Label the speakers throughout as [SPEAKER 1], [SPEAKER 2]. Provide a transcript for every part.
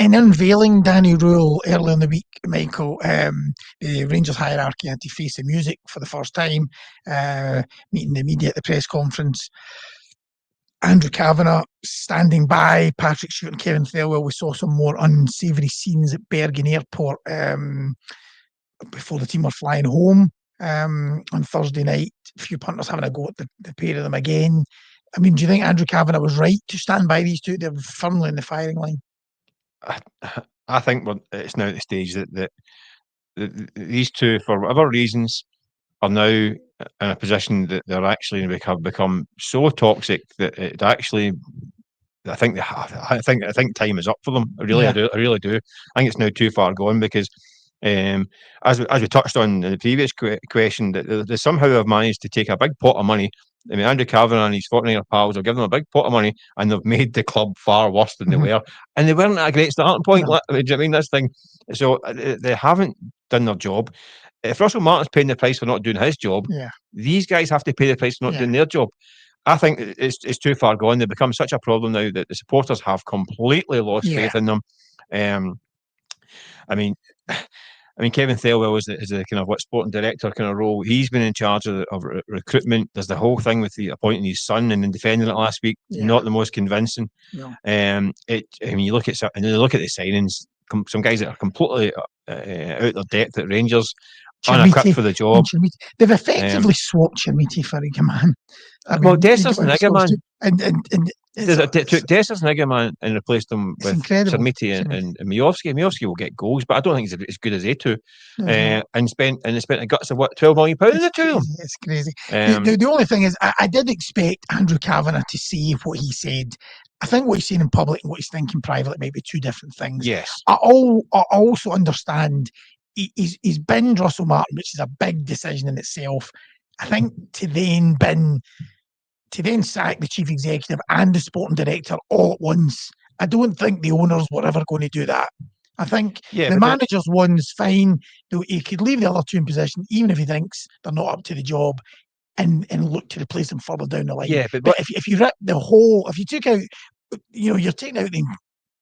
[SPEAKER 1] in unveiling Danny Rule earlier in the week, Michael, the Rangers hierarchy had to face the music for the first time, meeting the media at the press conference. Andrew Cavanagh standing by Patrick Stewart and Kevin Thelwell. We saw some more unsavoury scenes at Bergen Airport before the team were flying home on Thursday night. A few punters having a go at the pair of them again. I mean, do you think Andrew Cavanagh was right to stand by these two? They're firmly in the firing line.
[SPEAKER 2] I think it's now at the stage that these two, for whatever reasons, are now in a position that they're actually become so toxic that it actually. I think time is up for them. I really do. I think it's now too far gone because, as we touched on in the previous question, that they somehow have managed to take a big pot of money. I mean, Andrew Cavanagh and his 49er pals have given them a big pot of money, and they've made the club far worse than they were. And they weren't at a great starting point. No. Do you know what I mean, this thing? So they haven't done their job. If Russell Martin's paying the price for not doing his job, these guys have to pay the price for not doing their job. I think it's too far gone. They've become such a problem now that the supporters have completely lost faith in them. I mean, Kevin Thelwell is the kind of sporting director kind of role. He's been in charge of recruitment. There's the whole thing with the appointing his son and then defending it last week. Not the most convincing. No. You look at the signings. Some guys that are completely out their depth at Rangers, unequipped for the job.
[SPEAKER 1] They've effectively swapped Chermiti for Igaman.
[SPEAKER 2] Dessers and Igaman. Took Dessers and Igaman and replaced them with Chermiti and Miovski. Miovski will get goals, but I don't think he's as good as they two. And spent a guts of £12 million on the two of them.
[SPEAKER 1] It's crazy. The only thing is, I did expect Andrew Cavanagh to say what he said. I think what he's saying in public and what he's thinking privately might be two different things.
[SPEAKER 2] Yes.
[SPEAKER 1] I also understand he's binned Russell Martin, which is a big decision in itself. I think to then sack the chief executive and the sporting director all at once, I don't think the owners were ever going to do that. I think the manager's one's fine. He could leave the other two in position, even if he thinks they're not up to the job, and look to replace them further down the line.
[SPEAKER 2] Yeah,
[SPEAKER 1] but if you rip the whole, if you took out, you're taking out the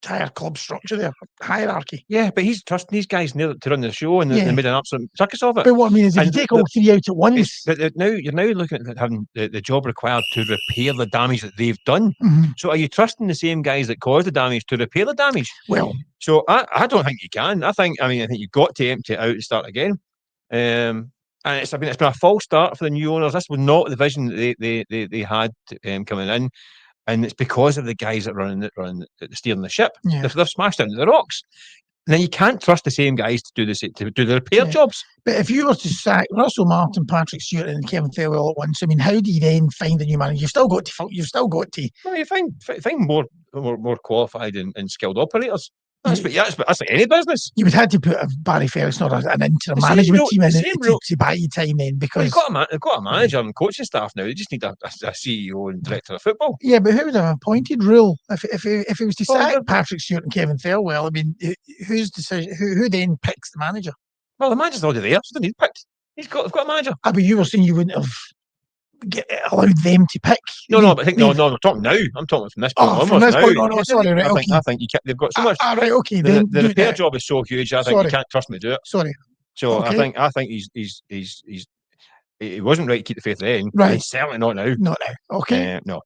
[SPEAKER 1] entire club structure there, hierarchy.
[SPEAKER 2] Yeah, but he's trusting these guys to run the show, and they made an absolute circus of it.
[SPEAKER 1] But what I mean is, if you take all three out at once,
[SPEAKER 2] but you're now looking at having the job required to repair the damage that they've done. So are you trusting the same guys that caused the damage to repair the damage?
[SPEAKER 1] Well,
[SPEAKER 2] so I don't think you can. I think you've got to empty it out and start again. And it's been a false start for the new owners. This was not the vision that they had coming in. And it's because of the guys that run steering the ship. Yeah. They've smashed into the rocks. Now you can't trust the same guys to do the repair jobs.
[SPEAKER 1] But if you were to sack Russell Martin, Patrick Stewart, and Kevin Thelwell at once, I mean, how do you then find a new manager? You've still got to.
[SPEAKER 2] Well, you find more qualified and skilled operators. That's like any business.
[SPEAKER 1] You would have to put Barry Ferguson or an interim management team in to buy you time then, because
[SPEAKER 2] they've got a manager and coaching staff now. They just need a CEO and director of football.
[SPEAKER 1] Yeah, but who would have appointed Rule if it was to sack Patrick Stewart and Kevin Thelwell? I mean, whose decision? Who then picks the manager?
[SPEAKER 2] Well, the manager's already there, so they need picked. They've got a manager.
[SPEAKER 1] But you were saying you wouldn't have allowed them to pick.
[SPEAKER 2] No, but we're talking now. I'm talking from this point.
[SPEAKER 1] From this point on. Sorry, right? Okay.
[SPEAKER 2] I think they've got so much.
[SPEAKER 1] Right, okay.
[SPEAKER 2] The repair job is so huge. I think you can't trust me to do it.
[SPEAKER 1] Sorry.
[SPEAKER 2] So okay. I think he wasn't right to keep the faith at the end.
[SPEAKER 1] Right.
[SPEAKER 2] He's certainly not now.
[SPEAKER 1] Not now. Okay.
[SPEAKER 2] No.